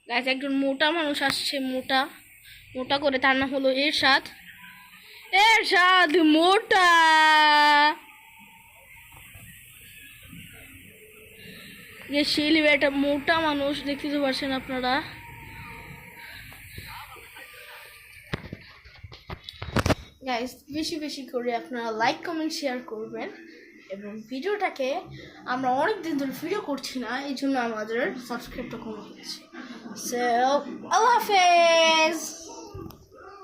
Guys একজন মোটা মানুষ আসছে, মোটা মোটা করে, তার নাম হলো এরশাদ। এরশাদ মোটা। যে শিলি একটা মোটা মানুষ, দেখতে তো পারছেন আপনারা। গাইস বেশি বেশি করে আপনারা লাইক কমেন্ট শেয়ার করবেন, এবং ভিডিওটাকে আমরা অনেক দিন ধরে ভিডিও করছি না, এই জন্য আমাদের সাবস্ক্রাইবটা কমে গেছে। সো আল্লাহ হাফেজ।